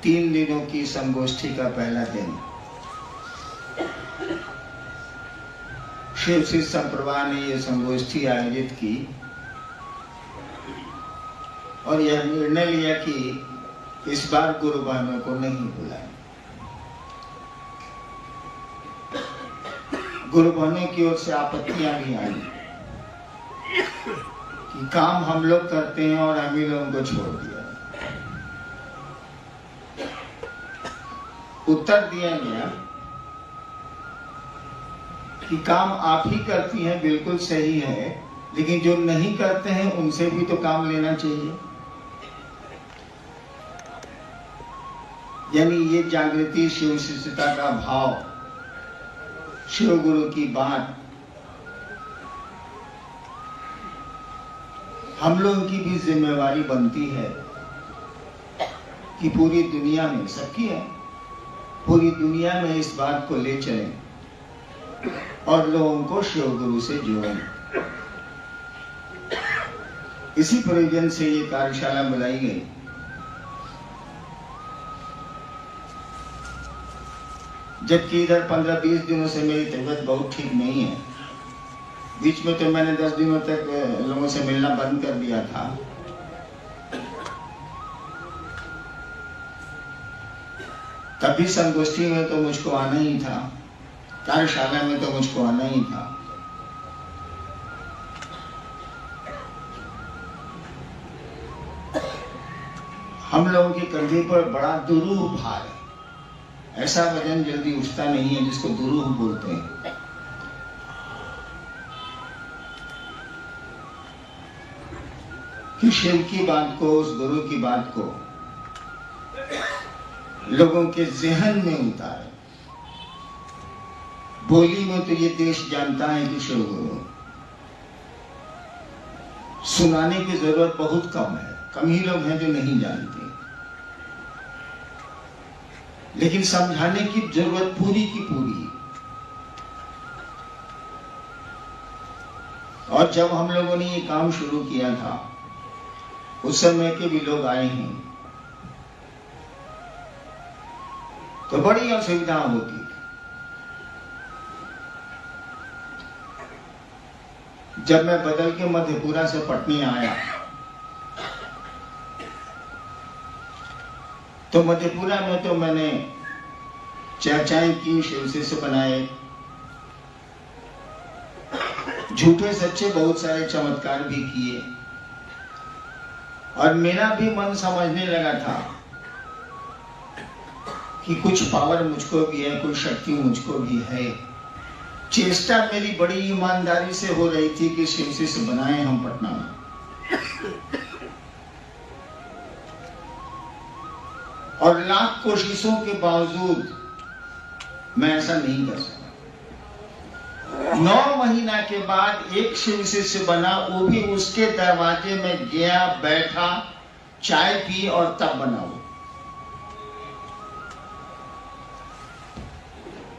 3 दिनों की संगोष्ठी का पहला दिन शिव शिष्य संप्रदाय ने यह संगोष्ठी आयोजित की और यह निर्णय लिया कि इस बार गुरु बहनों को नहीं बुलाएं। गुरु बहनों की ओर से आपत्तियां भी आई कि काम हम लोग करते हैं और हम ही लोगों को छोड़ दिया। उत्तर दिया गया कि काम आप ही करती हैं, बिल्कुल सही है, लेकिन जो नहीं करते हैं उनसे भी तो काम लेना चाहिए। यानी ये जागृति, शिव शिष्यता का भाव, शिव गुरु की बात हम लोगों की भी जिम्मेवारी बनती है कि पूरी दुनिया में, सबकी है, पूरी दुनिया में इस बात को ले चलें और लोगों को शिव गुरु से जोड़ें। इसी प्रयोजन से ये कार्यशाला बुलाई गई। जबकि इधर 15-20 दिनों से मेरी तबीयत बहुत ठीक नहीं है। बीच में तो मैंने 10 दिनों तक लोगों से मिलना बंद कर दिया था। तभी संगोष्ठी में तो मुझको आना ही था, कार्यशाला में तो मुझको आना ही था। हम लोगों के कंधे पर बड़ा दुरूह भार है। ऐसा वजन जल्दी उठता नहीं है जिसको दुरूह बोलते हैं। कि शिव की बात को, उस गुरु की बात को लोगों के ज़हन में उतारे। बोली में तो ये देश जानता है कि शिव गुरु, सुनाने की जरूरत बहुत कम है, कम ही लोग हैं जो नहीं जानते, लेकिन समझाने की जरूरत पूरी की पूरी। और जब हम लोगों ने ये काम शुरू किया था, उस समय के भी लोग आए हैं, तो बड़ी असुविधा होती थी। जब मैं बदल के मधेपुरा से पटनी आया, तो मधेपुरा में तो मैंने चर्चाएं की, शिव शिष्य बनाए, झूठे सच्चे बहुत सारे चमत्कार भी किए, और मेरा भी मन समझने लगा था कि कुछ पावर मुझको भी है, कोई शक्ति मुझको भी है। चेष्टा मेरी बड़ी ईमानदारी से हो रही थी कि शिव शिष्य बनाए हम पटना में। और लाख कोशिशों के बावजूद मैं ऐसा नहीं कर सका। 9 महीना के बाद एक शिव शिष्य बना, वो भी उसके दरवाजे में गया, बैठा, चाय पी और तब बना वो।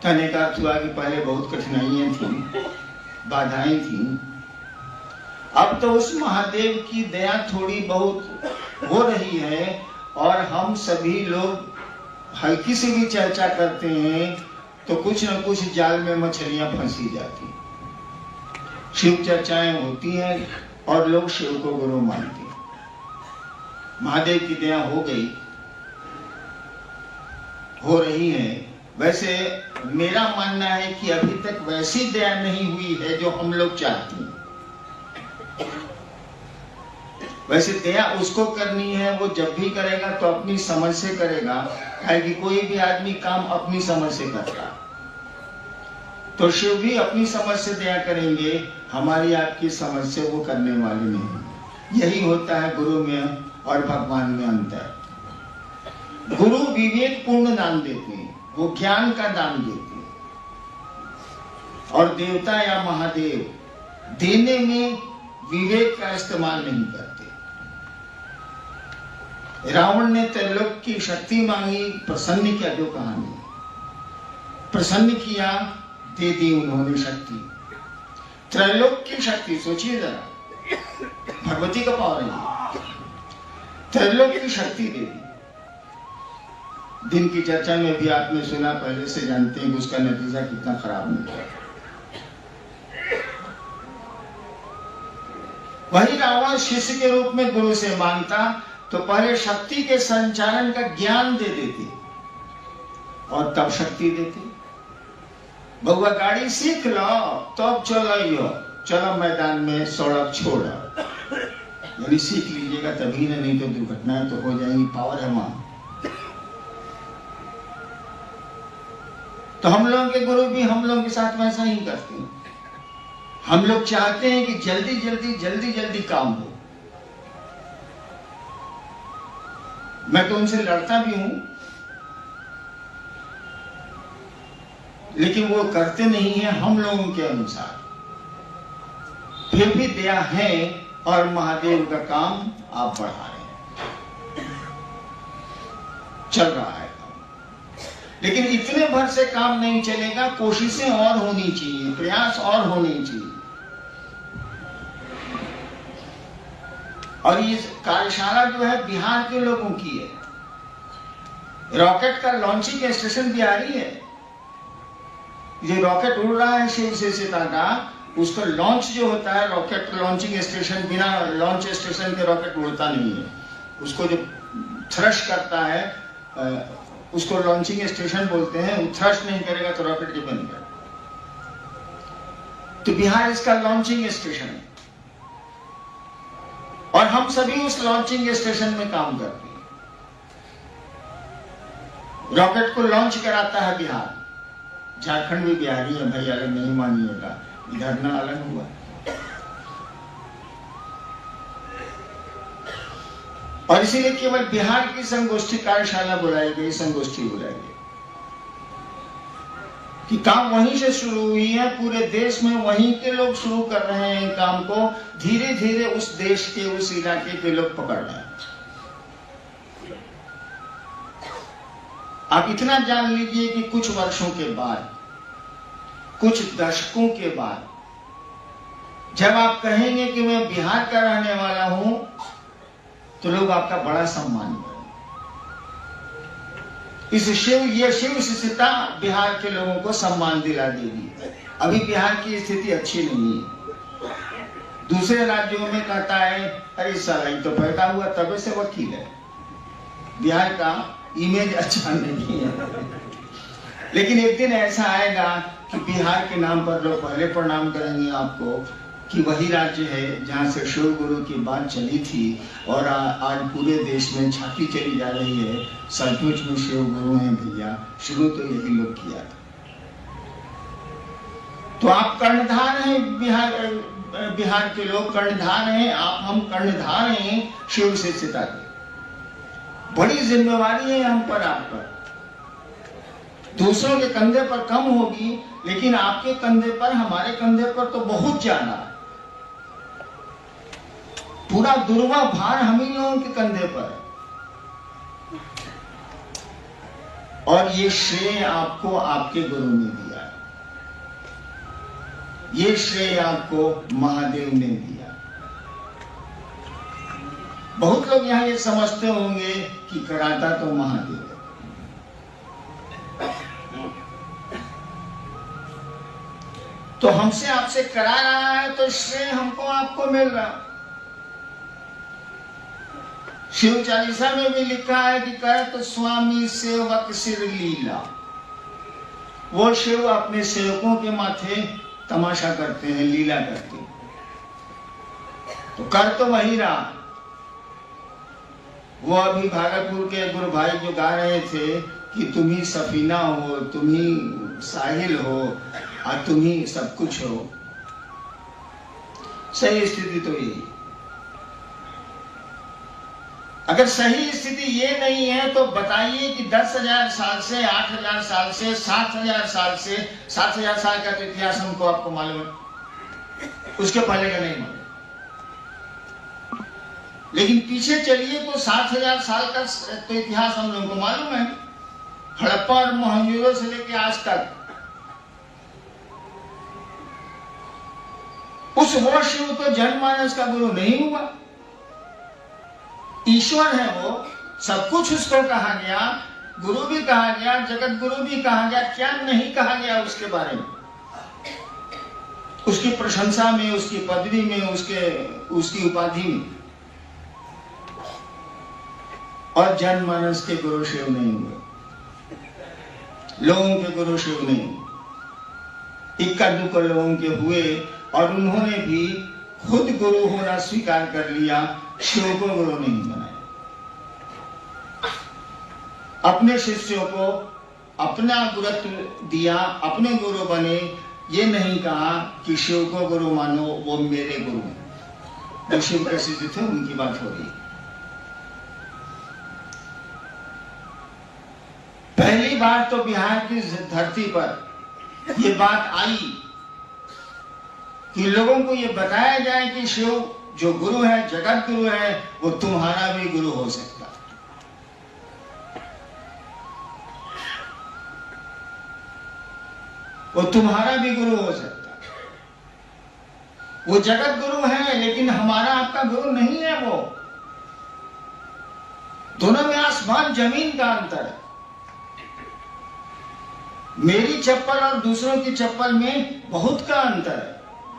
कहने का अर्थ हुआ कि पहले बहुत कठिनाइयां थी, बाधाएं थी। अब तो उस महादेव की दया थोड़ी बहुत हो रही है और हम सभी लोग हल्की से भी चर्चा करते हैं तो कुछ न कुछ जाल में मछलियां फंसी जाती। शिव चर्चाएं होती हैं और लोग शिव को गुरु मानते हैं। महादेव की दया हो गई, हो रही है। वैसे मेरा मानना है कि अभी तक वैसी दया नहीं हुई है जो हम लोग चाहते हैं। वैसे दया उसको करनी है, वो जब भी करेगा तो अपनी समझ से करेगा, कि कोई भी आदमी काम अपनी समझ से करता, तो शिव भी अपनी समझ से दया करेंगे, हमारी आपकी समझ से वो करने वाले नहीं। यही होता है गुरु में और भगवान में अंतर। गुरु विवेक पूर्ण दान देते हैं, वो ज्ञान का दान देते हैं, और देवता या महादेव देने में विवेक का इस्तेमाल नहीं करते। रावण ने त्रैलोक की शक्ति मांगी, प्रसन्न किया, जो कहानी प्रसन्न किया, दे दी उन्होंने शक्ति। त्रैलोक की शक्ति सोचिए जरा, भगवती का पावर है, त्रैलोक की शक्ति दे दी। दिन की चर्चा में भी आपने सुना, पहले से जानते हैं कि उसका नतीजा कितना खराब निकला। वही रावण शिष्य के रूप में गुरु से मांगता तो पहले शक्ति के संचालन का ज्ञान दे देती और तब शक्ति देती। बउआ गाड़ी सीख लो तब चलो, चलो मैदान में सड़क छोड़ो, यानी सीख लीजिएगा तभी ना, नहीं तो दुर्घटनाएं तो हो जाएंगी, पावर है वहां। तो हम लोगों के गुरु भी हम लोगों के साथ वैसा ही करते हैं। हम लोग चाहते हैं कि जल्दी जल्दी जल्दी जल्दी काम हो। मैं तो उनसे लड़ता भी हूं, लेकिन वो करते नहीं है हम लोगों के अनुसार। फिर भी दया है और महादेव का काम आप बढ़ा रहे हैं, चल रहा है काम। लेकिन इतने भर से काम नहीं चलेगा, कोशिशें और होनी चाहिए, प्रयास और होने चाहिए। और ये कार्यशाला जो है बिहार के लोगों की है। रॉकेट का लॉन्चिंग स्टेशन बिहारी है। ये रॉकेट उड़ रहा है शिव से टाटा, उसका लॉन्च जो होता है, रॉकेट लॉन्चिंग स्टेशन, बिना लॉन्च स्टेशन के रॉकेट उड़ता नहीं है। उसको जो थ्रश करता है उसको लॉन्चिंग स्टेशन बोलते हैं। वो थ्रश नहीं करेगा तो रॉकेट के बनेगा। तो बिहार इसका लॉन्चिंग स्टेशन है और हम सभी उस लॉन्चिंग स्टेशन में काम करते हैं। रॉकेट को लॉन्च कराता है बिहार। झारखंड भी बिहारी है भाई, अलग नहीं मानिएगा, इधर ना अलग हुआ। और इसीलिए केवल बिहार की संगोष्ठी कार्यशाला बुलाई गई, संगोष्ठी बुलाई गई कि काम वहीं से शुरू हुई है। पूरे देश में वहीं के लोग शुरू कर रहे हैं काम को। धीरे धीरे उस देश के, उस इलाके के लोग पकड़ रहे हैं। आप इतना जान लीजिए कि कुछ वर्षों के बाद, कुछ दशकों के बाद, जब आप कहेंगे कि मैं बिहार का रहने वाला हूं, तो लोग आपका बड़ा सम्मान करेंगे। ये शिव शिष्यता बिहार के लोगों को सम्मान दिला देगी। अभी बिहार की स्थिति अच्छी नहीं है। दूसरे राज्यों में कहता है अरे साला ये तो पैदा हुआ तबे से वकील है। बिहार का इमेज अच्छा नहीं है। लेकिन एक दिन ऐसा आएगा कि बिहार के नाम पर लोग पहले प्रणाम करेंगे आपको कि वही राज्य है जहां से शिव गुरु की बात चली थी और आज पूरे देश में छाती चली जा रही है, सचमुच में शिव गुरु हैं भैया, शुरू तो यही लोग किया था। तो आप कर्णधार हैं, बिहार के लोग कर्णधार हैं, हम कर्णधार हैं शिव शिष्यता के। बड़ी जिम्मेवारी है हम पर, आप पर। दूसरों के कंधे पर कम होगी, लेकिन आपके कंधे पर, हमारे कंधे पर तो बहुत ज्यादा। पूरा दुर्वा भार हम ही लोगों के कंधे पर है। और ये श्रेय आपको आपके गुरु ने दिया है, ये श्रेय आपको महादेव ने दिया। बहुत लोग यहां ये समझते होंगे कि कराता तो महादेव है। तो हमसे आपसे करा रहा है तो श्रेय हमको आपको मिल रहा। शिव चालीसा में भी लिखा है कि करत स्वामी सेवक सिर लीला। वो शिव अपने सेवकों के माथे तमाशा करते हैं, लीला करते हैं। तो कर तो वही रहा। वो अभी भागलपुर के गुरु भाई जो गा रहे थे कि तुम ही सफीना हो, तुम ही साहिल हो और तुम ही सब कुछ हो। सही स्थिति तो यही। अगर सही स्थिति ये नहीं है तो बताइए कि 10,000 साल से, 8,000 साल से, 7,000 साल से, 7,000 साल का तो इतिहास हमको आपको मालूम है, उसके पहले का नहीं मालूम। लेकिन पीछे चलिए तो 7,000 साल का तो इतिहास हम लोगों को मालूम है। हड़प्पा और मोहनजोदड़ो से लेकर आज तक उस वो शिव तो जनमानस का गुरु नहीं हुआ। ईश्वर है वो, सब कुछ उसको कहा गया, गुरु भी कहा गया, जगत गुरु भी कहा गया, क्या नहीं कहा गया उसके बारे में, उसकी प्रशंसा में, उसकी पदवी में, उसकी उपाधि में। और जनमानस के गुरु शिव नहीं हुए, लोगों के गुरु शिव नहीं, इक्का दुक्का लोगों के हुए, और उन्होंने भी खुद गुरु होना स्वीकार कर लिया, शिव को गुरु नहीं बनाया। अपने शिष्यों को अपना गुरुत्व दिया, अपने गुरु बने, ये नहीं कहा कि शिव को गुरु मानो, वो मेरे गुरु हैं। जो शिव के शिष्य थे उनकी बात हो रही। पहली बार तो बिहार की धरती पर ये बात आई कि लोगों को ये बताया जाए कि शिव जो गुरु है, जगत गुरु है, वो तुम्हारा भी गुरु हो सकता है। वो तुम्हारा भी गुरु हो सकता है। वो जगत गुरु है, लेकिन हमारा आपका गुरु नहीं है। वो दोनों में आसमान जमीन का अंतर है। मेरी चप्पल और दूसरों की चप्पल में बहुत का अंतर है।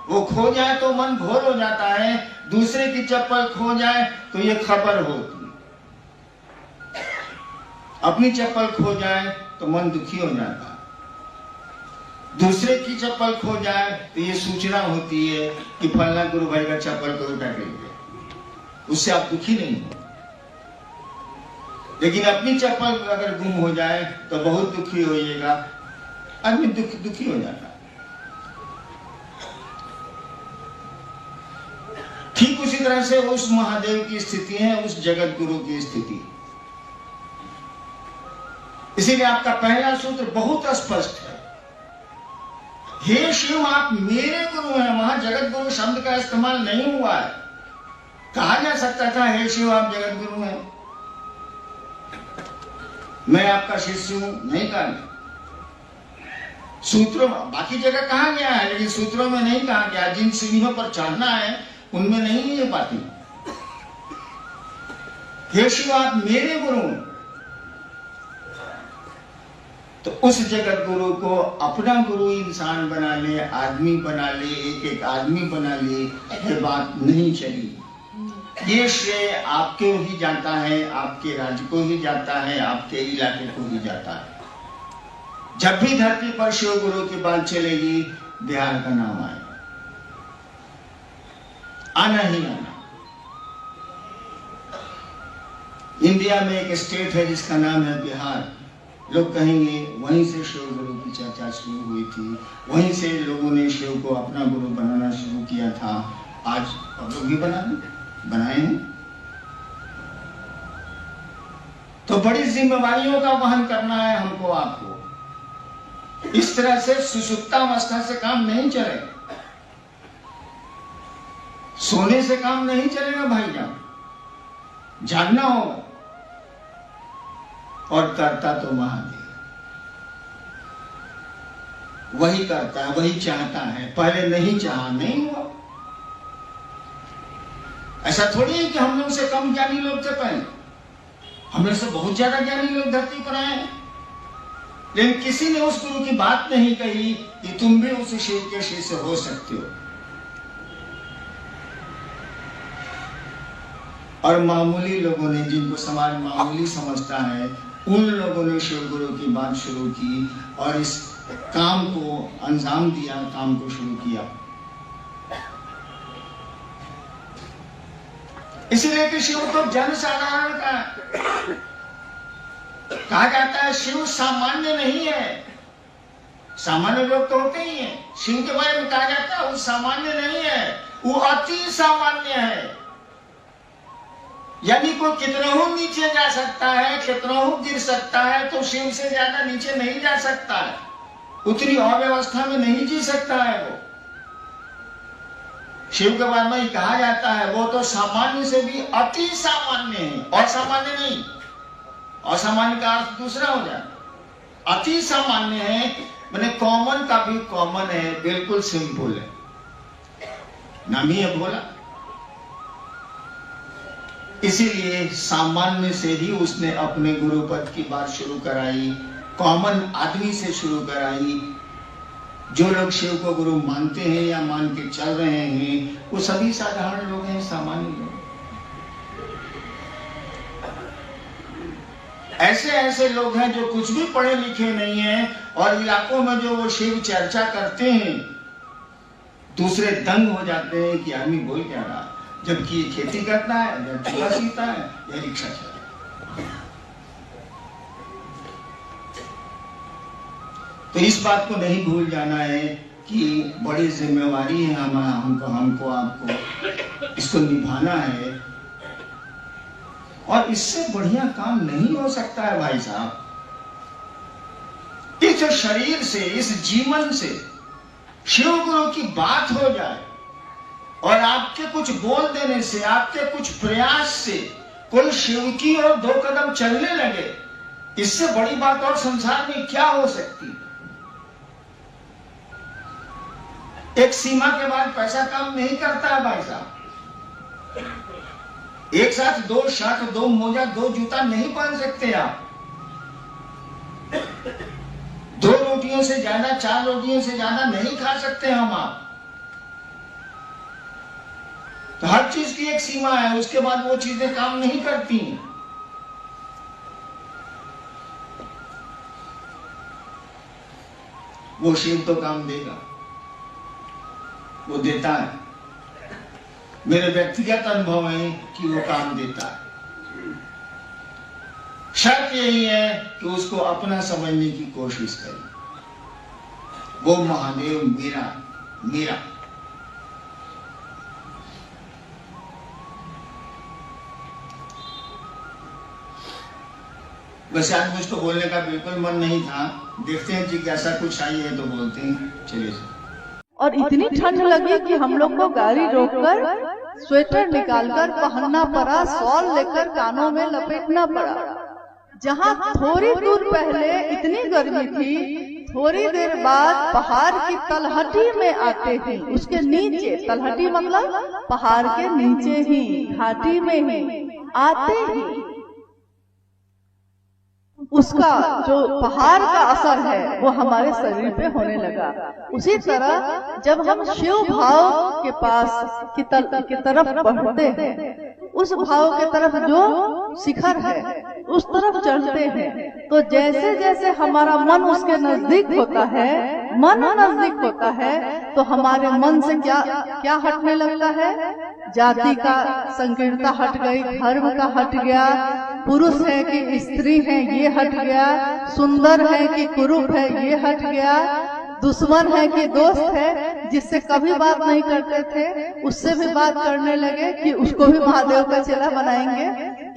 वो खो जाए तो मन घोर हो जाता है, दूसरे की चप्पल खो जाए तो ये खबर होती है। अपनी चप्पल खो जाए तो मन दुखी हो जाता है, दूसरे की चप्पल खो जाए तो ये सूचना होती है कि फलना गुरु भाई का चप्पल को उठा ले गए। उससे आप दुखी नहीं हो, लेकिन अपनी चप्पल अगर गुम हो जाए तो बहुत दुखी होइएगा। आदमी दुखी हो जाता है। ठीक उसी तरह से उस महादेव की स्थिति है, उस जगत गुरु की स्थिति। इसीलिए आपका पहला सूत्र बहुत स्पष्ट है। हे शिव, आप मेरे गुरु हैं। वहां जगत गुरु शब्द का इस्तेमाल नहीं हुआ है। कहा जा सकता था हे शिव आप जगत गुरु हैं, मैं आपका शिष्य हूं, नहीं कहा। सूत्रों में बाकी जगह कहा गया है, लेकिन सूत्रों में नहीं कहा गया। जिन सीढ़ियों पर चढ़ना है उनमें नहीं है ये बातें। हे शिव आप मेरे गुरु। तो उस जगत गुरु को अपना गुरु इंसान बना ले, आदमी बना ले, एक एक आदमी बना ले, ये बात नहीं चली। ये श्रेय आपके ही जाता है, आपके राज्य को ही जाता है, आपके इलाके को ही जाता है। जब भी धरती पर शिव गुरु की बात चलेगी, बिहार का नाम आएगा, आना ही आना। इंडिया में एक स्टेट है जिसका नाम है बिहार। लोग कहेंगे वहीं से शिव गुरु की चर्चा शुरू हुई थी, वहीं से लोगों ने शिव को अपना गुरु बनाना शुरू किया था। आज अब लोग भी बनाए हैं। तो बड़ी जिम्मेवारियों का वहन करना है हमको, आपको। इस तरह से सुसुप्तावस्था से काम नहीं चलेगा, सोने से काम नहीं चलेगा भाईजान, जानना होगा। और करता तो महादेव, वही करता है, वही चाहता है। पहले नहीं चाहा, नहीं हुआ। ऐसा थोड़ी है कि हम लोग से कम ज्ञानी लोग थे पहले, हम लोग से बहुत ज्यादा ज्ञानी लोग धरती पर आए हैं। लेकिन किसी ने उस गुरु की बात नहीं कही कि तुम भी उस शिव के शिष्य हो सकते हो। और मामूली लोगों ने, जिनको समाज मामूली समझता है, उन लोगों ने शिव गुरु की बात शुरू की और इस काम को अंजाम दिया, काम को शुरू किया। इसीलिए कि शिव तो जन साधारण का कहा जाता है। शिव सामान्य नहीं है। सामान्य लोग तो होते ही हैं। शिव के बारे में कहा जाता है वो सामान्य नहीं है, वो अति सामान्य है। यानी कोई कितनों नीचे जा सकता है, कितनों गिर सकता है, तो शिव से ज्यादा नीचे नहीं जा सकता है। उतनी अव्यवस्था में नहीं जी सकता है वो। शिव के बारे में कहा जाता है वो तो सामान्य से भी अति सामान्य है, असामान्य नहीं। असामान्य का अर्थ दूसरा हो जाता। अति सामान्य है मैंने कॉमन का भी कॉमन है, बिल्कुल सिंपल है। नाम ही है भोला। इसीलिए सामान्य से ही उसने अपने गुरु पद की बात शुरू कराई, कॉमन आदमी से शुरू कराई। जो लोग शिव को गुरु मानते हैं या मान के चल रहे हैं वो सभी साधारण लोग हैं, सामान्य लोग। ऐसे ऐसे लोग हैं जो कुछ भी पढ़े लिखे नहीं हैं और इलाकों में जो वो शिव चर्चा करते हैं दूसरे दंग हो जाते हैं कि आदमी बोल क्या रहा, जबकि ये खेती करता है या चूल्हा सीता है या रिक्शा चलाता है। तो इस बात को नहीं भूल जाना है कि बड़ी जिम्मेवारी है हमको आपको इसको निभाना है, और इससे बढ़िया काम नहीं हो सकता है भाई साहब। इस शरीर से, इस जीवन से शिव गुरु की बात हो जाए और आपके कुछ बोल देने से, आपके कुछ प्रयास से कोई शिव की ओर 2 कदम चलने लगे, इससे बड़ी बात और संसार में क्या हो सकती है। एक सीमा के बाद पैसा काम नहीं करता है भाई साहब। एक साथ 2 शर्ट, 2 मोजा, 2 जूता नहीं पहन सकते आप। 2 रोटियों से ज्यादा, 4 रोटियों से ज्यादा नहीं खा सकते हम आप। तो हर चीज की एक सीमा है, उसके बाद वो चीजें काम नहीं करती। वो शिव तो काम देगा, वो देता है। मेरे व्यक्तिगत अनुभव है कि वो काम देता है। शर्त यही है कि उसको अपना समझने की कोशिश करें। वो महादेव मेरा वैसे आज मुझको बोलने का बिल्कुल मन नहीं था। देखते हैं जिज्ञासा कुछ आई है तो बोलते हैं। चलिए। और इतनी ठंड लगी कि हम लोग को गाड़ी रोककर स्वेटर निकालकर पहनना पड़ा, शॉल लेकर कानों में लपेटना पड़ा। जहाँ थोड़ी दूर पहले इतनी गर्मी थी, थोड़ी देर बाद पहाड़ की तलहटी में आते ही, उसके नीचे, तलहटी मतलब पहाड़ के नीचे ही, घाटी में ही आते ही उसका जो पहाड़ का असर है वो हमारे शरीर पे होने लगा। उसी तरह जब हम शिव भाव के पास की तरफ बढ़ते हैं, उस भाव के तरफ जो शिखर है उस तरफ चढ़ते हैं, तो जैसे जैसे हमारा मन उसके नजदीक होता है, तो हमारे मन से क्या हटने लगता है। जाति का संकीर्णता हट गई, धर्म का हट गया, पुरुष है कि स्त्री है ये हट गया, सुंदर है कि कुरूप है ये हट गया, दुश्मन है कि दोस्त है, जिससे कभी बात नहीं करते थे उससे भी बात करने लगे कि उसको भी महादेव का चेला बनाएंगे।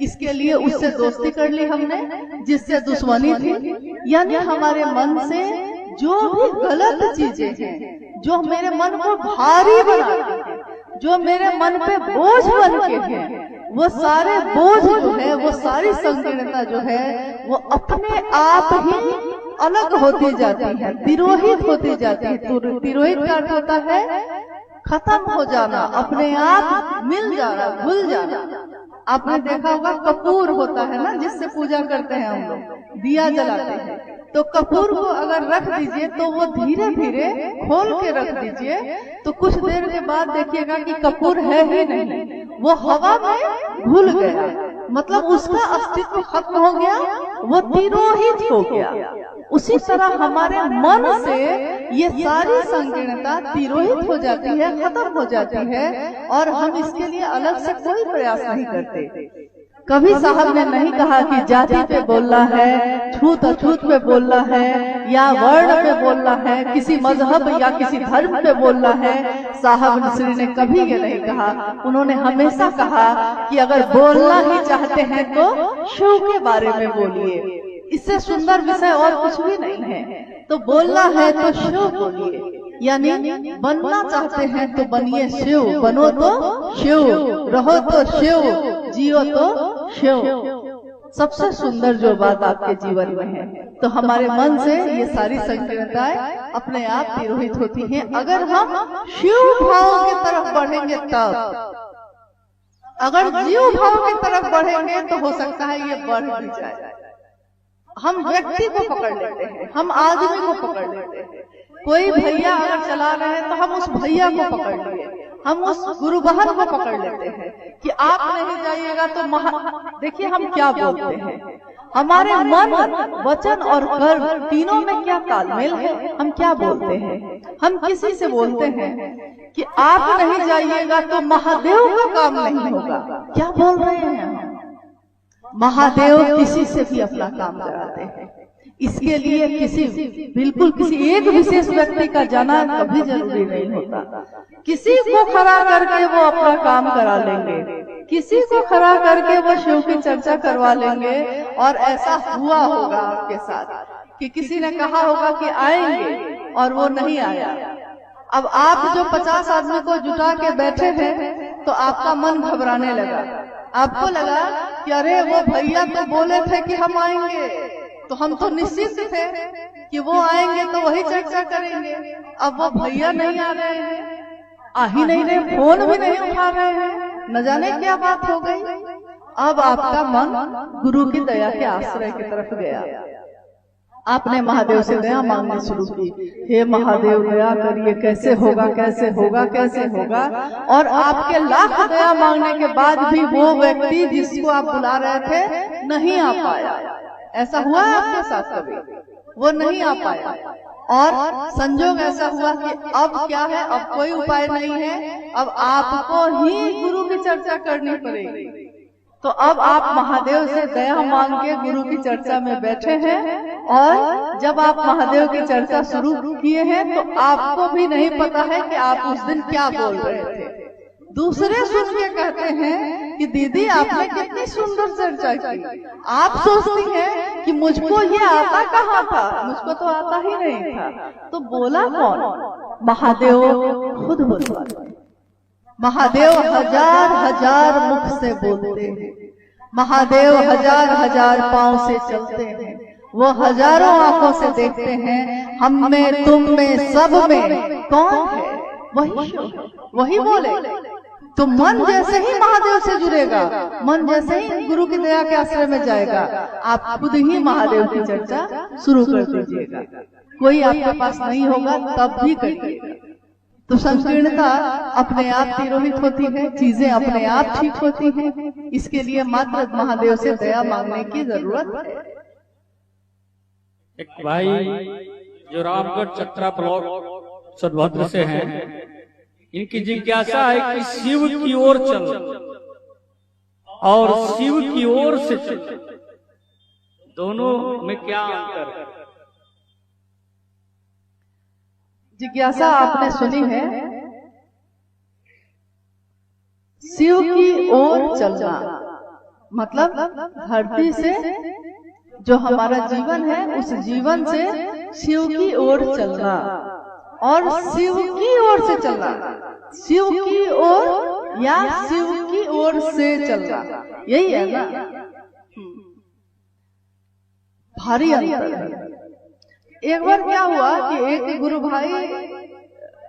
इसके लिए उससे दोस्ती कर ली हमने जिससे दुश्मनी थी। यानी हमारे मन से जो भी गलत चीजें हैं, जो मेरे मन को भारी बनाती है, जो मेरे मन पे बोझ बन के है, वो सारे बोझ जो है, वो सारी संकीर्णता जो है, वो अपने आप ही अलग होती जाती है, तिरोहित होती जाती है। तिरोहित का अर्थ होता है खत्म हो जाना, अपने आप मिल जाना, भूल जाना। आपने देखा होगा कपूर होता है ना, जिससे पूजा करते हैं हम लोग, दिया जलाते हैं, तो कपूर को अगर रख दीजिए तो वो धीरे धीरे खोल के रख दीजिए, तो कुछ देर के बाद देखिएगा कि कपूर है ही नहीं, वो हवा में घुल गया, मतलब उसका अस्तित्व खत्म हो गया, वो तिरोहित हो गया। उसी तरह हमारे मन से ये सारी संकीर्णता तिरोहित हो जाती है, खत्म हो जाती है, और हम इसके लिए अलग से कोई प्रयास नहीं करते। कभी साहब ने नहीं कहा कि जाति पे बोलना है, छूत अछूत पे बोलना है, या वर्ण पे बोलना है, किसी मजहब या किसी धर्म पे बोलना है। साहब श्री ने कभी ये नहीं कहा। उन्होंने हमेशा कहा कि अगर बोलना ही चाहते हैं तो शिव के बारे में बोलिए, इससे सुंदर विषय और कुछ भी नहीं है। तो बोलना है तो शिव बोलिए, यानी बनना चाहते हैं तो बनिए शिव, बनो तो शिव, रहो तो शिव, जियो तो शिव। सबसे सुंदर जो बात आपके जीवन में है, तो हमारे मन से ये सारी संकीर्णताएं अपने आप तिरोहित होती हैं अगर हम शिव भाव की तरफ बढ़ेंगे। तब अगर जीव भाव की तरफ बढ़ेंगे तो हो सकता है ये बढ़ भी जाए। हम व्यक्ति को पकड़ लेते हैं, हम आदमी को पकड़ लेते हैं। कोई भैया अगर चला रहे हैं तो हम उस भैया को पकड़ लिए, हम उस गुरु बहन को पकड़ लेते हैं कि आप नहीं जाइएगा तो देखिए हम क्या बोलते हैं, हमारे मन, वचन और कर्म तीनों में क्या तालमेल है। हम क्या बोलते हैं, हम किसी से बोलते हैं कि आप नहीं जाइएगा तो महादेव का काम नहीं होगा। क्या बोल रहे हैं हम? महादेव किसी से भी अपना काम कराते हैं। इसके लिए बिल्कुल किसी एक विशेष व्यक्ति का जाना कभी जरूरी नहीं होता। किसी को खड़ा करके वो अपना काम करा लेंगे, किसी को खड़ा करके वो शिव की चर्चा करवा लेंगे। और ऐसा हुआ होगा आपके साथ कि किसी ने कहा होगा कि आएंगे और वो नहीं आया। अब आप जो 50 आदमी को जुटा के बैठे हैं तो आपका मन घबराने लगा। आपको लगा कि अरे वो भैया तो बोले थे कि हम आएंगे, तो हम तो निश्चित थे कि वो आएंगे तो वही चर्चा करेंगे। अब वो भैया नहीं आ रहे हैं, आ ही नहीं रहे, फोन भी नहीं उठा रहे हैं, न जाने क्या बात हो गई। अब आपका मन गुरु की दया के आश्रय की तरफ गया। आपने महादेव से दया मांगनी शुरू की, हे महादेव दया करिए, कैसे होगा कैसे होगा कैसे होगा। और आपके लाख दया मांगने के बाद भी वो व्यक्ति जिसको आप बुला रहे थे नहीं आ पाया। ऐसा हुआ है आपके साथ कभी? वो नहीं आ पाया और संजोग ऐसा हुआ कि अब क्या है, अब कोई उपाय नहीं है, अब आपको ही गुरु की चर्चा करनी पड़ेगी। तो अब आप महादेव से दया मांग के गुरु की चर्चा में बैठे हैं। और जब आप महादेव की चर्चा शुरू किए हैं तो आपको भी नहीं पता है कि आप उस दिन क्या बोल रहे थे। दूसरे सुन के कहते हैं कि दीदी आपने कितनी सुंदर चर्चा की। आप सोचती हैं कि मुझको ये आता कहाँ था, मुझको तो आता ही नहीं था। तो बोला कौन? महादेव खुद बोला। महादेव हजार हजार मुख से बोलते हैं, महादेव हजार हजार पांव से चलते हैं, वो हजारों आंखों से देखते हैं। हम में, तुम में, सब में कौन है? वही बोले। तो मन जैसे ही महादेव से जुड़ेगा, मन जैसे ही गुरु की दया के आश्रय में जाएगा, आप खुद ही महादेव की चर्चा शुरू कर दीजिएगा। कोई आपके पास नहीं होगा तब भी करिएगा। तो संकीर्णता अपने आप तिरोहित होती है, चीजें अपने आप ठीक होती हैं। इसके लिए मात्र महादेव से दया मांगने की जरूरत है। एक भाई जो रामगढ़ चतरा ब्लॉक सोनभद्र से हैं, इनकी जिज्ञासा है कि शिव की ओर चल और शिव की ओर से चल, दोनों में क्या अंतर है? जिज्ञासा आपने सुनी है। शिव की ओर चलना मतलब धरती से जो हमारा जीवन है उस जीवन से शिव की ओर चलना, और शिव की ओर से चलना, शिव की ओर या शिव की ओर से चलना, यही है ना। भारी अंतर है। एक बार क्या हुआ कि एक गुरु भाई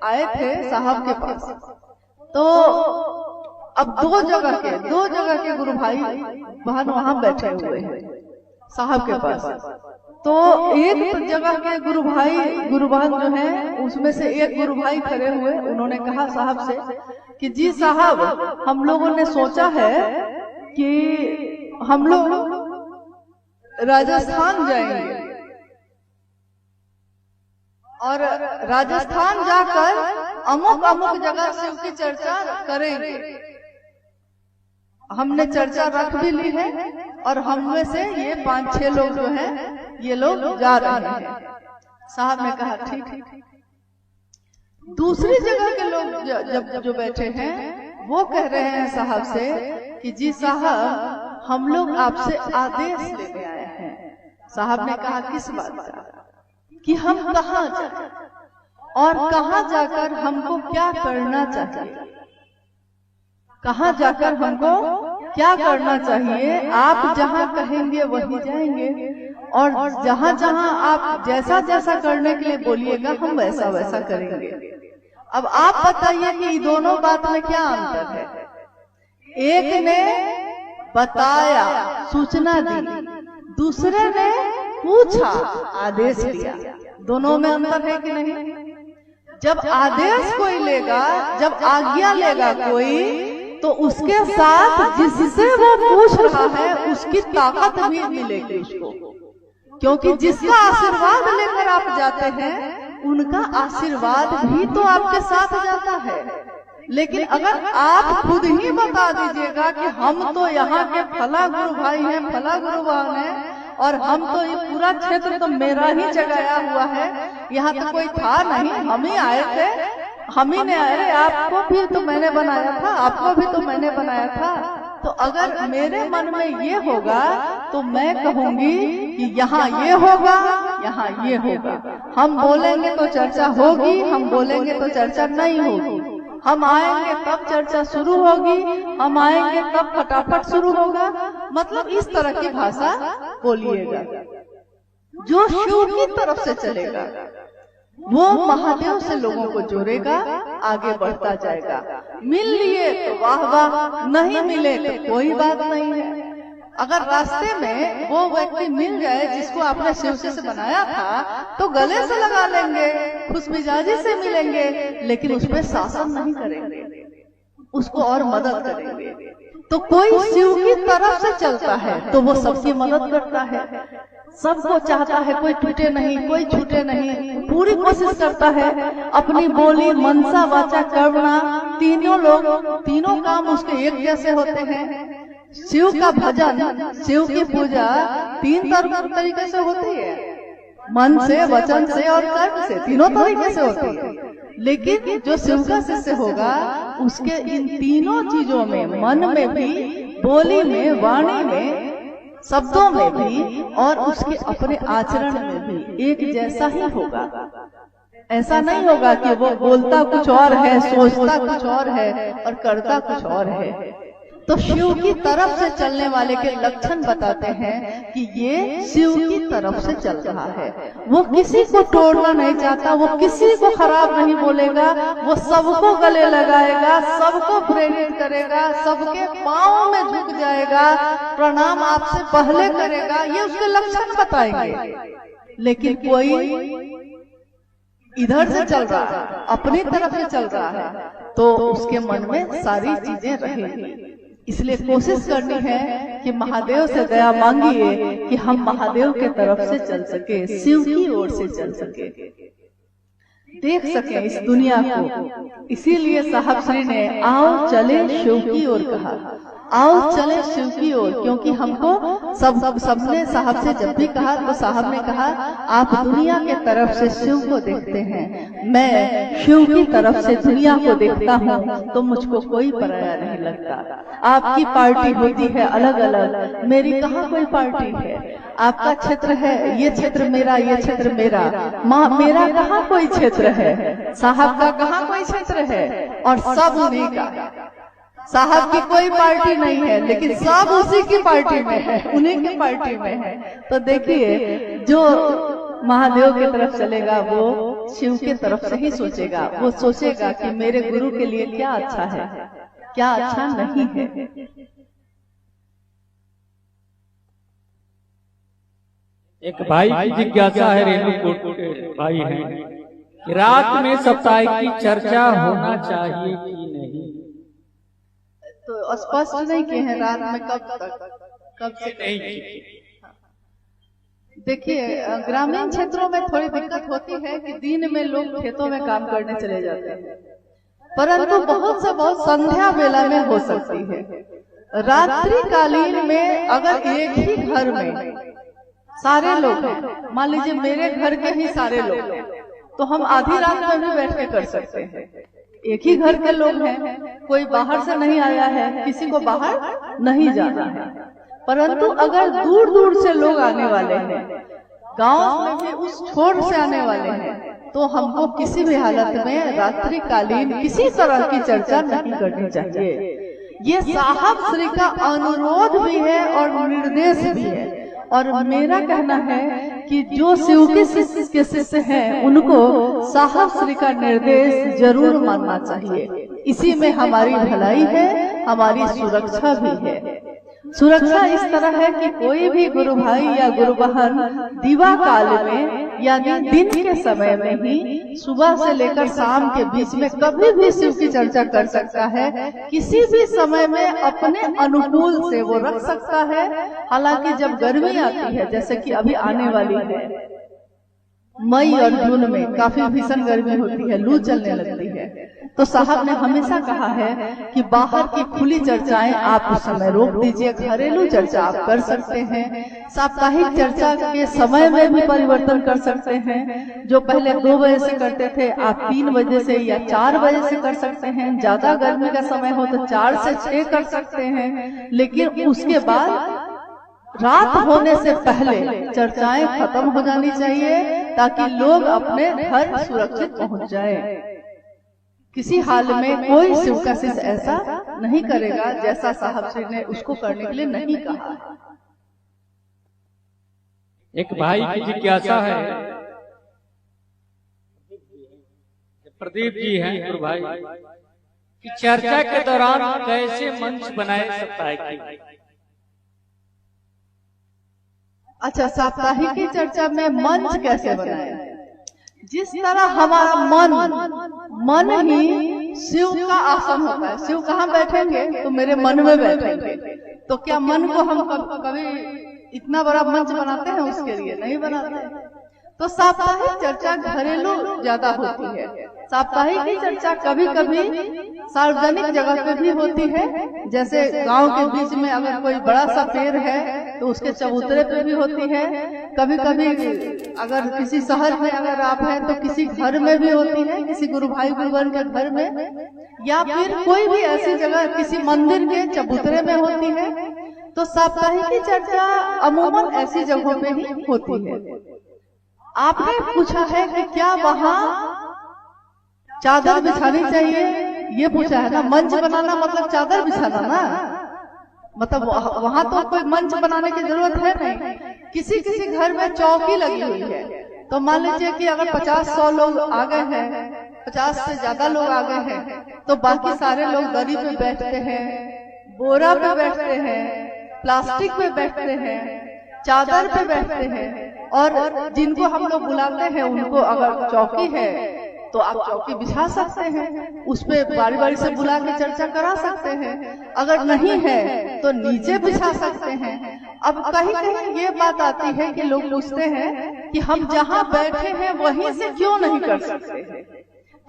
आए थे साहब के पास। तो अब दो जगह के गुरु भाई बहन वहां बैठे हुए हैं साहब के पास। तो एक जगह के गुरु बहन जो है उसमें से एक गुरु भाई खड़े हुए, उन्होंने कहा साहब से कि जी साहब, हम लोगों ने सोचा है कि हम लोग राजस्थान जाएंगे और राजस्थान जाकर अमुक अमुक जगह शिव की चर्चा करेंगे। हमने चर्चा रख भी ली है और हम में से ये 5-6 लोग जो हैं ये लोग जा रहे हैं। साहब ने कहा ठीक। दूसरी जगह के लोग जो बैठे हैं वो कह रहे हैं साहब से कि जी साहब, हम लोग आपसे आदेश लेके आए हैं। साहब ने कहा किस बात का? कि हम कहाँ जाए और कहाँ जाकर हमको क्या करना चाहिए, कहाँ जाकर हमको क्या करना चाहिए। आप जहाँ कहेंगे वहीं जाएंगे और जहाँ जहाँ आप जैसा जैसा करने के लिए बोलिएगा हम वैसा वैसा करेंगे। अब आप बताइए कि दोनों बात में क्या अंतर है। एक ने बताया, सूचना दी, दूसरे ने पूछा, आदेश दिया। दोनों में अंतर है कि नहीं? जब आदेश कोई लेगा, जब आज्ञा लेगा कोई, तो उसके साथ जिससे वो पूछ रहा है उसकी ताकत भी मिलेगी उसको, क्योंकि जिसका आशीर्वाद लेकर आप जाते हैं उनका आशीर्वाद भी तो आपके साथ जाता है। लेकिन अगर आप खुद ही बता दीजिएगा कि हम तो यहाँ के फला गुरु भाई हैं, फला गुरु बहन हैं, और हम तो ये पूरा क्षेत्र तो मेरा ही जगाया हुआ है, यहाँ तो कोई था नहीं, हम ही आए थे, हम ही ने, अरे आपको भी तो मैंने बनाया था, आपको भी तो मैंने बनाया था। तो अगर मेरे मन में ये होगा तो मैं कहूंगी कि यहाँ ये होगा, यहाँ ये होगा। हम बोलेंगे तो चर्चा होगी, हम बोलेंगे तो चर्चा नहीं होगी। हम आएंगे तब चर्चा शुरू होगी, हम आएंगे तब फटाफट शुरू होगा। मतलब इस तरह की भाषा बोलिएगा। जो शिव की तरफ से चलेगा वो महादेव से लोगों को जोड़ेगा, आगे बढ़ता जाएगा। मिल लिए तो वाह वाह, नहीं मिले तो कोई बात नहीं है। अगर रास्ते में वो व्यक्ति मिल जाए जिसको आपने शिव से बनाया था, तो गले से लगा लेंगे, खुश मिजाजी से मिलेंगे, लेकिन उस पर शासन नहीं करेंगे, उसको और मदद करेंगे। तो कोई शिव की तरफ से चलता है तो वो सबकी मदद करता है, सबको चाहता है, कोई टूटे नहीं, कोई छूटे नहीं, पूरी कोशिश करता है। अपनी बोली, मनसा, वाचा, कर्मणा, तीनों लोग, तीनों काम उसके एक जैसे होते हैं। शिव का भजन, शिव की पूजा तीन तरीके से होती है, मन से, वचन से और कर्म से, तीनों तरीके से होती है। लेकिन जो शिव का शिष्य होगा उसके इन तीनों चीजों में, मन में भी, बोली में, वाणी में, शब्दों में भी और उसके अपने आचरण में भी एक जैसा ही होगा। ऐसा नहीं होगा कि वो बोलता कुछ और है, सोचता कुछ और है और करता कुछ और है। तो शिव की तरफ से चलने वाले के लक्षण बताते हैं कि ये शिव की तरफ से चल रहा है। वो किसी को तोड़ना नहीं चाहता, वो किसी को खराब नहीं बोलेगा, वो सबको गले लगाएगा, सबको प्रेरित करेगा, सबके पांव में झुक जाएगा, प्रणाम आपसे पहले करेगा, ये उसके लक्षण बताएंगे। लेकिन कोई इधर से चल रहा है, अपनी तरफ से चल रहा है, तो उसके मन में सारी चीजें रहेंगी। इसलिए कोशिश करनी है कि महादेव से दया मांगिए कि हम महादेव के तरफ से चल सके, शिव की ओर से चल सके, देख सके इस दुनिया को। इसीलिए साहब श्री ने आओ चले शिव की ओर कहा, आओ चले शिव की ओर, क्योंकि हमको सबने साहब से जब भी कहा तो साहब ने कहा आप दुनिया के तरफ से शिव को देखते हैं, मैं शिव की तरफ से दुनिया को देखता हूँ, तो मुझको कोई पराया नहीं लगता। आपकी पार्टी होती है अलग अलग, मेरी कहाँ कोई पार्टी है। आपका क्षेत्र है, ये क्षेत्र मेरा, ये क्षेत्र मेरा, मेरा कहाँ कोई क्षेत्र है, साहब का कहाँ कोई क्षेत्र है, और सब उन्हीं का। साहब की कोई पार्टी नहीं है, लेकिन सब उसी की पार्टी में है, उन्हीं की पार्टी में है। तो देखिए जो महादेव की तरफ चलेगा वो शिव की तरफ से ही सोचेगा। वो सोचेगा कि मेरे गुरु के लिए क्या अच्छा है, क्या अच्छा नहीं है। एक भाई की जिज्ञासा है, रेणुकूट के भाई हैं कि रात में साप्ताहिक की चर्चा होना चाहिए कि नहीं। तो स्पष्ट नहीं किए हैं रात में कब तक, कब से नहीं। देखिए ग्रामीण क्षेत्रों में थोड़ी दिक्कत होती है कि दिन में लोग खेतों में काम करने चले जाते हैं, परंतु बहुत से बहुत संध्या वेला में हो सकती है। रात्रि कालीन में अगर एक ही घर में सारे लोग हैं, मान लीजिए मेरे घर के ही सारे लोग हैं, तो हम आधी रात में भी बैठ के कर सकते हैं। एक ही घर के लोग हैं, कोई बाहर से नहीं आया है, किसी को बाहर नहीं जाना है। परंतु अगर दूर दूर से लोग आने वाले हैं, गांव में भी उस छोर से आने वाले हैं, तो हमको किसी भी हालत में रात्रि कालीन किसी तरह की चर्चा नहीं करनी चाहिए। ये साहब श्री का अनुरोध भी है और निर्देश भी है। और मेरा कहना है कि जो शिव के शिष्य हैं उनको साहब श्री का निर्देश जरूर मानना चाहिए। इसी में हमारी भलाई है, हमारी सुरक्षा भी है। सुरक्षा इस तरह है कि कोई भी गुरु भाई या गुरु बहन दिवा काल में यानी दिन के समय में ही सुबह से लेकर शाम के बीच में कभी भी शिव की चर्चा कर सकता है। किसी भी समय में अपने अनुकूल से वो रख सकता है। हालांकि जब गर्मी आती है, जैसे कि अभी आने वाली है, मई और जून में काफी भीषण गर्मी होती है, लू चलने लगती है, तो साहब ने हमेशा कहा है कि बाहर की खुली चर्चाएं आप उस समय रोक दीजिए, घरेलू चर्चा आप कर सकते हैं। साप्ताहिक चर्चा के समय में भी परिवर्तन कर सकते हैं। जो पहले 2 बजे से करते थे, आप 3 बजे से या 4 बजे से कर सकते हैं। ज्यादा गर्मी का समय हो तो 4 से 6 कर सकते हैं। लेकिन उसके बाद रात होने से पहले चर्चाएं खत्म हो जानी चाहिए, ताकि लोग अपने घर सुरक्षित पहुंच जाएं। किसी हाल में कोई शिव का शिष्य ऐसा नहीं करेगा जैसा साहब श्री ने उसको करने के लिए नहीं कहा। एक भाई की जिज्ञासा है, प्रदीप जी हैं गुरु भाई, कि चर्चा के दौरान कैसे मंच बनाए साप्ताहिक की? अच्छा, साप्ताहिक की चर्चा में मंच कैसे बनाए? जिस तरह हमारा मन ही शिव का आसन होता है। शिव कहाँ बैठेंगे? तो मेरे मन में बैठेंगे। तो क्या मन को हम कभी इतना बड़ा मंच बनाते हैं? उसके लिए नहीं बनाते। तो साप्ताहिक चर्चा घरेलू ज्यादा होती है। साप्ताहिक की चर्चा कभी कभी सार्वजनिक जगह पे भी होती है। जैसे गांव के बीच में अगर कोई बड़ा सा पेड़ है तो उसके चबूतरे पे भी होती है। कभी कभी अगर किसी शहर में अगर आप हैं तो किसी घर में भी होती है, किसी गुरु भाई गुरु बहन के घर में, या फिर कोई भी ऐसी जगह किसी मंदिर के चबूतरे में होती है। तो साप्ताहिक की चर्चा अमूमन ऐसी जगहों पे ही होती है। आपने पूछा है कि क्या वहाँ चादर बिछानी चाहिए, ये पूछा है ना। मंच बनाना मतलब चादर बिछाना ना, मतलब वहाँ तो कोई मंच बनाने की जरूरत है नहीं। किसी किसी घर में चौकी लगी हुई है, तो मान लीजिए कि अगर 50-100 लोग आ गए हैं, 50 से ज्यादा लोग आ गए हैं, तो बाकी सारे लोग दरी पे बैठते हैं, बोरा पे बैठते हैं, प्लास्टिक पे बैठते हैं, चादर पे बैठते हैं। और जिनको हम लोग बुलाते हैं उनको अगर चौकी है तो आप चौकी बिछा सकते हैं, उस पे बारी बारी से बुला के चर्चा करा सकते हैं। अगर नहीं है तो नीचे बिछा सकते हैं। अब कहीं कहीं ये बात आती है कि लोग पूछते हैं कि हम जहाँ बैठे हैं वहीं से क्यों नहीं कर सकते हैं।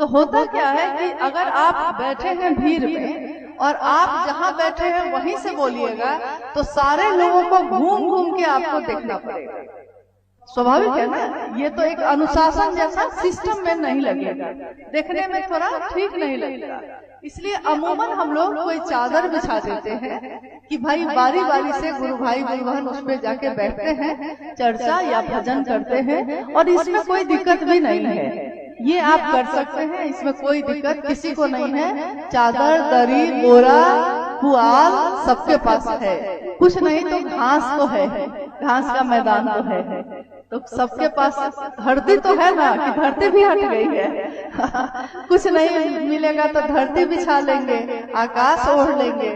तो होता क्या है कि अगर आप बैठे हैं भीड़ में और आप जहाँ बैठे हैं वहीं से बोलिएगा तो सारे लोगों को घूम घूम के आपको देखना पड़ेगा। स्वाभाविक है ना, ये तो एक अनुशासन जैसा सिस्टम में नहीं लगेगा, देखने में थोड़ा ठीक नहीं लगेगा। इसलिए अमूमन हम लोग कोई चादर बिछा देते हैं कि भाई बारी बारी से गुरु भाई गुरु बहन उस पे जाके बैठते हैं, चर्चा या भजन करते हैं, और इसमें कोई दिक्कत भी नहीं है। ये आप कर सकते हैं, इसमें कोई दिक्कत किसी को नहीं है। चादर, दरी, बोरा, पुआल सबके पास है। कुछ नहीं तो घास तो है, घास का मैदान तो है, तो सबके पास धरती तो है ना, कि धरती भी हट गई है। कुछ नहीं मिलेगा तो धरती बिछा लेंगे, आकाश ओढ़ लेंगे,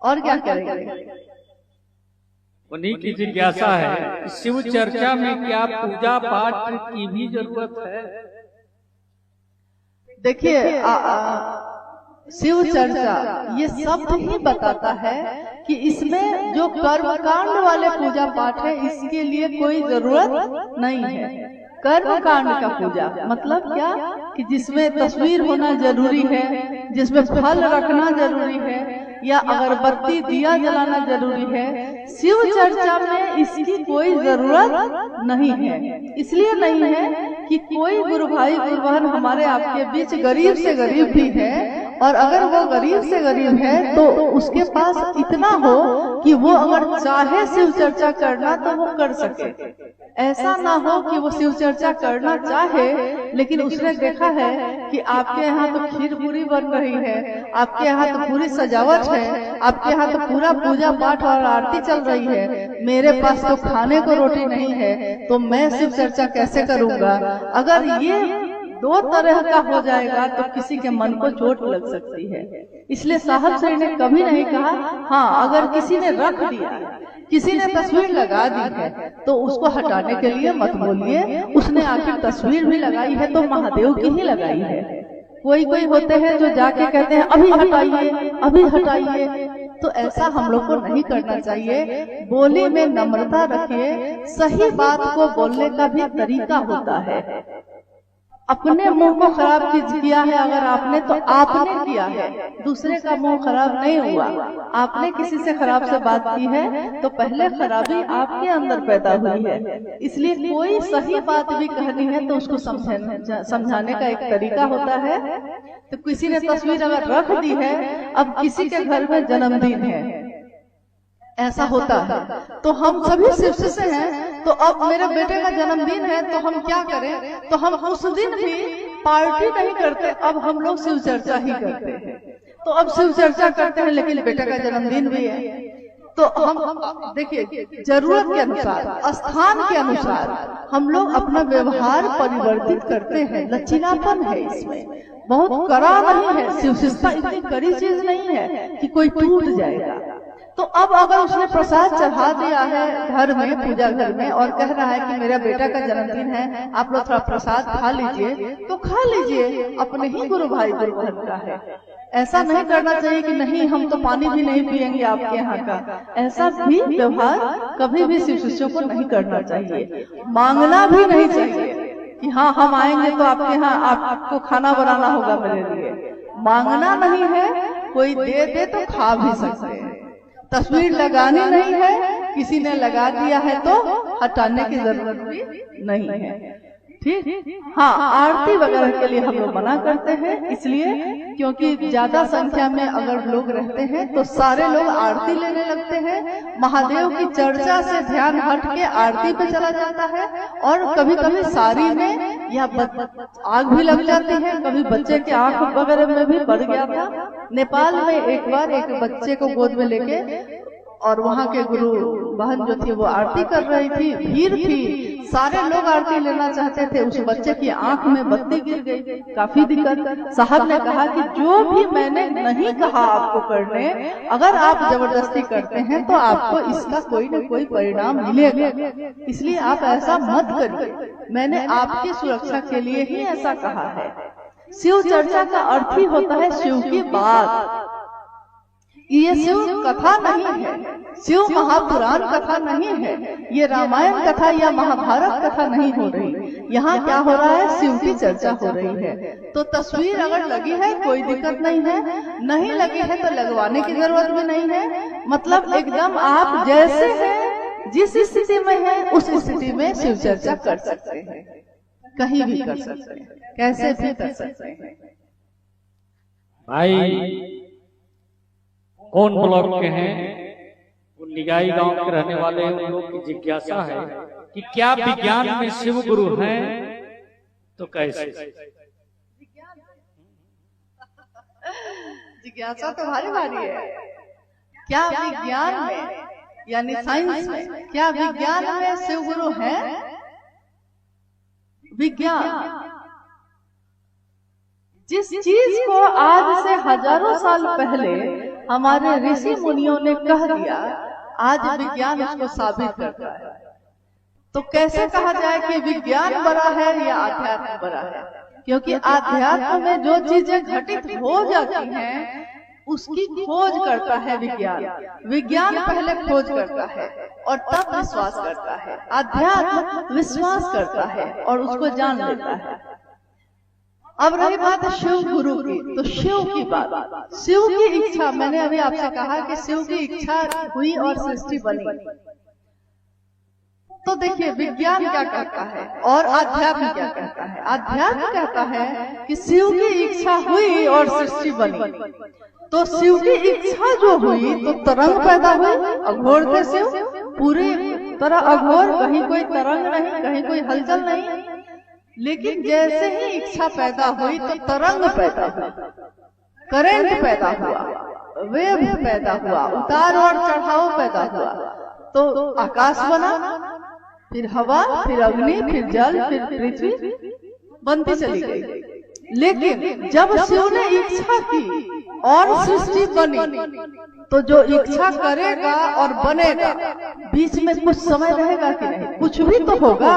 और क्या करेंगे। उन्हीं की जिज्ञासा है, शिव चर्चा में क्या पूजा पाठ की भी जरूरत है? देखिए, शिव चर्चा ये सब ही बताता है कि इसमें जो कर्मकांड वाले पूजा पाठ है इसके लिए कोई जरूरत नहीं है। कर्मकांड का पूजा मतलब क्या कि जिसमें तस्वीर होना जरूरी है, जिसमें फल रखना जरूरी है, या अगरबत्ती दिया जलाना जरूरी है। शिव चर्चा में इसकी कोई जरूरत नहीं है। इसलिए नहीं है कि कोई गुरु भाई गुरु बहन हमारे आपके बीच गरीब से गरीब भी है, और अगर वो गरीब से गरीब है तो उसके पास इतना हो कि वो अगर चाहे शिव चर्चा करना तो वो कर सके। ऐसा ना हो कि वो शिव चर्चा करना चाहे लेकिन उसने देखा है कि आपके यहाँ तो खीर पूरी बन रही है, आपके यहाँ तो पूरी सजावट है, आपके यहाँ तो पूरा पूजा पाठ और आरती चल रही है, मेरे पास तो खाने को रोटी नहीं है, तो मैं शिव चर्चा कैसे करूँगा। अगर ये दो तरह का हो जाएगा तो किसी के मन को चोट लग सकती है। इसलिए साहब श्री ने कभी नहीं कहा, हाँ अगर किसी ने रख दिया, किसी ने तस्वीर लगा दी है तो उसको हटाने के लिए मत बोलिए, उसने आखिर तस्वीर भी लगाई है तो महादेव की ही लगाई है। कोई कोई होते हैं जो जाके कहते हैं अभी हटाइए, अभी हटाइए, तो ऐसा हम लोग को नहीं करना चाहिए। बोली में नम्रता रखिए, सही बात को बोलने का भी तरीका होता है। अपने मुंह को खराब किया है अगर आपने, तो आपने किया है, दूसरे का मुंह खराब नहीं हुआ। आपने किसी से खराब से बात की है तो पहले खराबी आपके अंदर पैदा हुई है। इसलिए कोई सही बात भी कहनी है तो उसको समझाने का एक तरीका होता है। तो किसी ने तस्वीर अगर रख दी है, अब किसी के घर में जन्मदिन है, ऐसा होता है, तो हम सभी शिष्य से हैं, तो अब मेरे बेटे का जन्मदिन है तो हम क्या करें, तो हम उस दिन भी पार्टी नहीं करते, अब हम लोग शिव चर्चा ही करते हैं। तो अब शिव चर्चा करते हैं लेकिन बेटे का जन्मदिन भी है, तो हम देखिए जरूरत के अनुसार, स्थान के अनुसार हम लोग अपना व्यवहार परिवर्तित करते हैं। लचीलापन है इसमें, बहुत कड़ा नहीं है। शिव शिष्टा इतनी कड़ी चीज नहीं है कि कोई टूट जाएगा। तो अब अगर उसने प्रसाद चढ़ा दिया है घर में, पूजा घर में, और कह रहा है कि मेरा बेटा का जन्मदिन है, आप लोग थोड़ा प्रसाद खा लीजिए, तो खा लीजिए, अपने ही गुरु भाई गुरु बहन का है। ऐसा नहीं करना चाहिए कि नहीं हम तो पानी भी नहीं पिएंगे आपके यहाँ का। ऐसा भी व्यवहार कभी भी शिव शिष्यों को नहीं करना चाहिए। मांगना भी नहीं चाहिए कि हाँ हम आएंगे तो आपके यहाँ आपको खाना बनाना होगा मेरे लिए। मांगना नहीं है, कोई दे दे तो खा भी सकते हैं। तस्वीर लगानी नहीं है, किसी ने लगा दिया है तो हटाने की जरूरत भी नहीं है। ठीक, हाँ आरती वगैरह के लिए हम लोग मना करते हैं, इसलिए क्योंकि ज्यादा संख्या में अगर लोग रहते हैं तो सारे लोग आरती लेने लगते हैं। महादेव की चर्चा से ध्यान हट के आरती पे चला जाता है, और कभी कभी सारी में या आग भी लग जाती है, कभी बच्चे के आंख वगैरह में भी बढ़ गया था। नेपाल में एक बार एक बच्चे को गोद में लेके, और वहाँ के गुरु बहन जो थी वो आरती कर रही थी, भीड़ थी, सारे लोग आरती लेना चाहते थे, उस बच्चे की आंख में बत्ती गिर गई, काफी दिक्कत। साहब ने कहा कि जो भी मैंने नहीं कहा आपको करने, अगर आप जबरदस्ती करते हैं तो आपको इसका कोई न कोई परिणाम मिलेगा, इसलिए आप ऐसा मत करिए। मैंने आपकी सुरक्षा के लिए ही ऐसा कहा है। शिव चर्चा का अर्थ ही होता है शिव की बात। ये शिव कथा नहीं है, शिव महापुराण कथा नहीं है, ये रामायण कथा या महाभारत कथा नहीं हो रही। यहाँ क्या हो रहा है, शिव की चर्चा हो रही है। तो तस्वीर अगर लगी है कोई दिक्कत नहीं है, नहीं लगी है तो लगवाने की जरूरत भी नहीं है। मतलब एकदम आप जैसे हैं, जिस स्थिति में है उस स्थिति में शिव चर्चा कर सकते हैं, कहीं भी कर सकते हैं, कैसे भी कर सकते हैं। भाई कौन ब्लॉक के हैं, वो निगाई गांव के रहने वाले हैं, उन लोग की जिज्ञासा है कि क्या विज्ञान में शिव गुरु हैं तो कैसे। जिज्ञासा तो भारी भारी है। क्या विज्ञान में, यानी साइंस में, क्या विज्ञान में शिव गुरु हैं? विज्ञान जिस चीज को आज से हजारों साल पहले हमारे ऋषि मुनियों ने कह दिया, आज विज्ञान उसको साबित करता है। तो कैसे कहा जाए कि विज्ञान बड़ा है या आध्यात्म बड़ा है? क्योंकि आध्यात्म में जो चीजें घटित हो जाती हैं उसकी खोज करता है विज्ञान। विज्ञान पहले खोज करता है और तब विश्वास करता है। आध्यात्म विश्वास करता है और उसको जान लेता है। अब रही बात शिव गुरु की, तो शिव की बात, शिव की इच्छा, मैंने अभी आपसे कहा कि शिव की इच्छा हुई और सृष्टि बनी। तो देखिए विज्ञान क्या कहता है और आध्यात्म क्या कहता है। आध्यात्म कहता है कि शिव की इच्छा हुई और सृष्टि बनी। तो शिव की इच्छा जो हुई तो तरंग पैदा हुई, अघोर थे शिव, पूरी तरह अघोर, कहीं कोई तरंग नहीं, कहीं कोई हलचल नहीं। लेकिन जैसे ही इच्छा पैदा हुई तो तरंग पैदा हुआ, करंट पैदा हुआ, वेव पैदा हुआ, उतार और चढ़ाव पैदा हुआ। तो आकाश बना, फिर हवा, फिर अग्नि, फिर जल, फिर पृथ्वी। बनती चली गई। लेकिन जब शिव ने इच्छा की और सृष्टि बनी, तो जो इच्छा करेगा और बनेगा, बीच में कुछ समय रहेगा कि नहीं? कुछ भी तो होगा।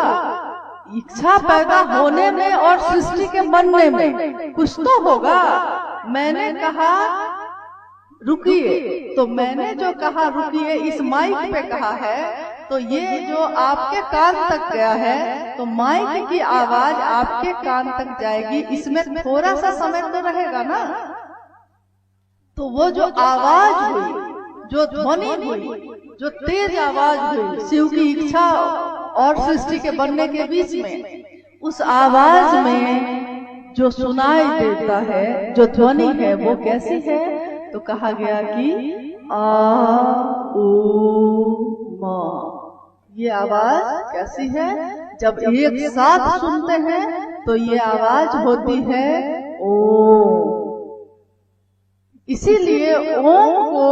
इच्छा पैदा होने में और सृष्टि के बनने में कुछ तो होगा। मैंने कहा रुकिए, तो मैंने जो कहा रुकिए इस माइक पे कहा है, तो ये जो आपके कान तक गया है, तो माइक की आवाज आपके कान तक जाएगी, इसमें थोड़ा सा समय तो रहेगा ना। तो वो जो आवाज हुई, जो ध्वनि हुई, जो तेज आवाज हुई शिव की इच्छा और सृष्टि के बनने के बीच में, उस आवाज में जो सुनाई देता है, जो ध्वनि है, वो कैसी है? तो कहा गया कि आ ऊ मा। ये आवाज कैसी है? जब एक साथ सुनते हैं तो ये आवाज होती है ओम। इसीलिए ओम को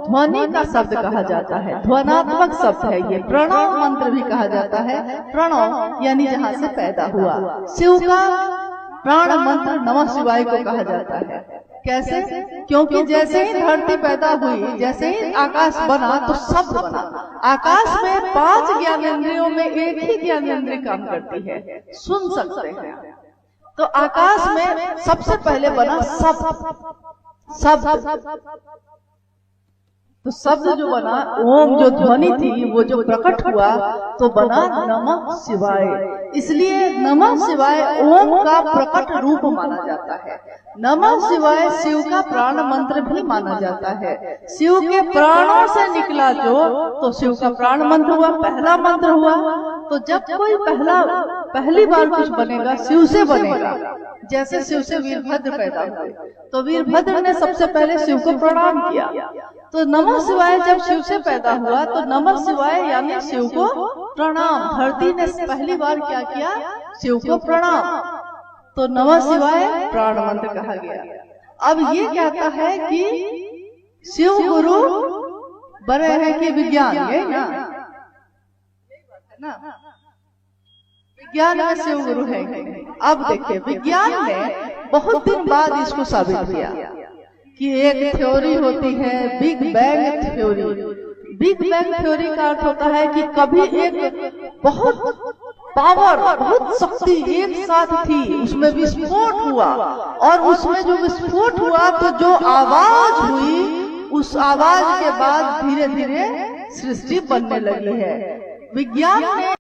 ध्वनि का शब्द कहा जाता है, ध्वनात्मक शब्द है। ये प्रणव मंत्र भी कहा जाता है। प्रणव यानी जहाँ से पैदा हुआ। शिव का प्राण मंत्र नमः शिवाय को कहा जाता है। कैसे? क्योंकि जैसे ही धरती पैदा हुई, जैसे ही आकाश बना, तो शब्द बना। आकाश में 5 ज्ञानेंद्रियों में एक ही ज्ञानेंद्रिय काम करती है, सुन सकते हैं। तो आकाश में सबसे पहले बना शब्द। तो शब्द जो बना, ओम जो ध्वनि थी, वो जो प्रकट हुआ, तो बना नमः शिवाय। इसलिए नमः शिवाय ओम का प्रकट रूप माना जाता है। नमः शिवाय शिव का प्राण मंत्र भी माना जाता है। शिव के प्राणों से निकला जो, तो शिव का प्राण मंत्र हुआ, पहला मंत्र हुआ। तो जब कोई पहली बार कुछ बनेगा, शिव से बनेगा। जैसे शिव से वीरभद्र पैदा हुए, तो वीरभद्र ने सबसे पहले शिव को प्रणाम किया। तो नमः शिवाय जब शिव से पैदा हुआ, तो नमः शिवाय यानी शिव को प्रणाम। धरती ने पहली बार क्या किया? शिव को प्रणाम। तो नमः शिवाय प्राण मंत्र कहा गया। अब ये कहता है कि शिव गुरु बड़े हैं कि विज्ञान, ये ना विज्ञान में शिव गुरु है। अब देखिए, विज्ञान ने बहुत दिन बाद इसको साबित किया कि एक थ्योरी होती है big bang theory. Big bang theory का अर्थ होता है कि कभी एक बहुत पावर, बहुत शक्ति एक साथ थी, उसमें विस्फोट हुआ, और उसमें जो विस्फोट हुआ तो जो आवाज हुई, उस आवाज के बाद धीरे धीरे सृष्टि बनने लगी है। विज्ञान ने